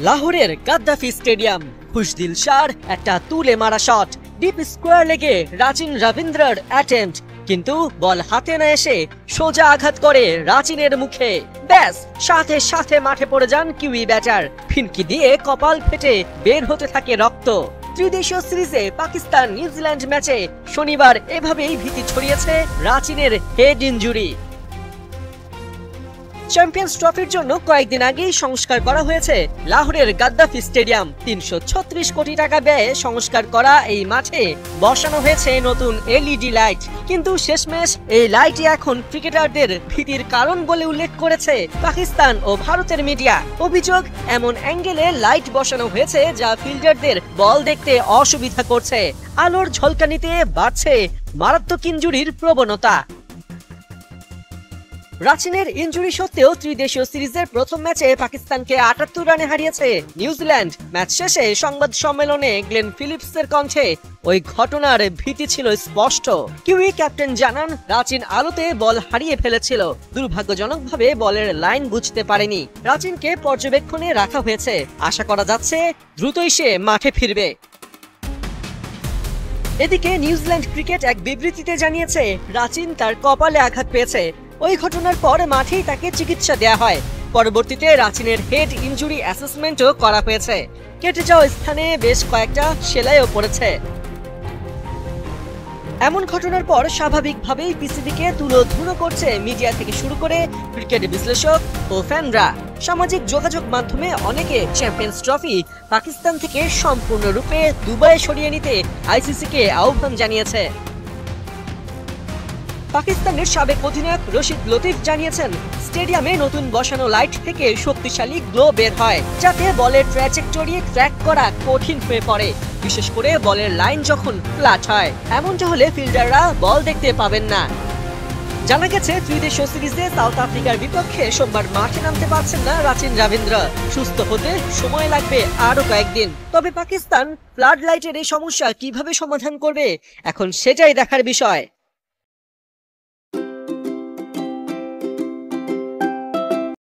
লাহোরের Gaddafi stadium, Khushdil শাহর একটা তুলে মারা শট, ডিপ স্কোয়ার লেগে রাচিন রবীন্দ্রর অ্যাটেম্পট, কিন্তু বল হাতে না এসে সোজা আঘাত করে রাচিনের মুখে। ব্যাস, সাথে সাথে মাঠে পড়ে যান কিউই ব্যাটার। ফিনকি দিয়ে কপাল ফেটে বের হতে থাকে রক্ত। ত্রিদেশীয় সিরিজে পাকিস্তান নিউজিল্যান্ড ম্যাচে শনিবার এভাবেই ভীতি ছড়িয়েছে রাচিনের হেড ইনজুরি। চ্যাম্পিয়ন্স ট্রফির জন্য কয়েকদিন আগেই সংস্কার করা হয়েছে লাহোরের গাদ্দাফি স্টেডিয়াম। ৩৩৬ কোটি টাকা ব্যয়ে সংস্কার করা এই মাঠে বসানো হয়েছে নতুন এলইডি লাইট, কিন্তু শেষমেশ এই লাইটই এখন ক্রিকেটারদের ভীতির কারণ বলে উল্লেখ করেছে পাকিস্তান ও ভারতের মিডিয়া। অভিযোগ, এমন অ্যাঙ্গেলে লাইট বসানো হয়েছে যা ফিল্ডারদের বল দেখতে অসুবিধা করছে। আলোর ঝলকানিতে বাড়ছে মারাত্মক ইনজুরির প্রবণতা। রাচিনের ইনজুরি সত্ত্বেও ত্রিদেশীয় সিরিজের প্রথম ম্যাচে পাকিস্তানকে ৭৮ রানে হারিয়েছে নিউজিল্যান্ড। ম্যাচ শেষে সংবাদ সম্মেলনে গ্লেন ফিলিপসের কণ্ঠে ওই ঘটনার ভীতি ছিল স্পষ্ট। কিউই ক্যাপ্টেন জানান, রাচিন আলোতে বল হারিয়ে ফেলেছিল, দুর্ভাগ্যজনকভাবে বলের লাইন বুঝতে পারেনি। রাচিনকে পর্যবেক্ষণে রাখা হয়েছে, আশা করা যাচ্ছে দ্রুতই সে মাঠে ফিরবে। এদিকে নিউজিল্যান্ড ক্রিকেট এক বিবৃতিতে জানিয়েছে, রাচিন তার কপালে আঘাত পেয়েছে। ওই ঘটনার পর মাঠেই তাকে চিকিৎসা দেয়া হয়। পরবর্তীতে রাচিনের হেড ইনজুরি অ্যাসেসমেন্টও করা হয়েছে। কেটে যাওয়া স্থানে বেশ কয়েকটা সেলাইও পড়েছে। এমন ঘটনার পর স্বাভাবিকভাবেই পিসিবিকে তুলোধুনো করছে মিডিয়া থেকে শুরু করে ক্রিকেট বিশ্লেষক ও ফ্যানরা। সামাজিক যোগাযোগ মাধ্যমে অনেকে চ্যাম্পিয়ন্স ট্রফি পাকিস্তান থেকে সম্পূর্ণরূপে দুবাইয়ে সরিয়ে নিতে আইসিসিকে আহ্বান জানিয়েছে। পাকিস্তানের সাবেক অধিনায়ক রশিদ লতিফ জানিয়েছেন, স্টেডিয়ামে নতুন বসানো লাইট থেকে শক্তিশালী গ্লো বের হয়, যাতে বলের ট্র্যাজেক্টরি ট্র্যাক করা কঠিন হয়ে পড়ে, বিশেষ করে বলের লাইন যখন ফ্ল্যাট হয়। এমনটা হলে ফিল্ডাররা বল দেখতে পাবেন না। জানা গেছে, ত্রিদেশীয় সিরিজে সাউথ আফ্রিকার বিপক্ষে সোমবার মাঠে নামতে পারছেন না রাচিন রবীন্দ্র। সুস্থ হতে সময় লাগবে আরো কয়েকদিন। তবে পাকিস্তান ফ্লাড লাইটের এই সমস্যা কিভাবে সমাধান করবে, এখন সেটাই দেখার বিষয়।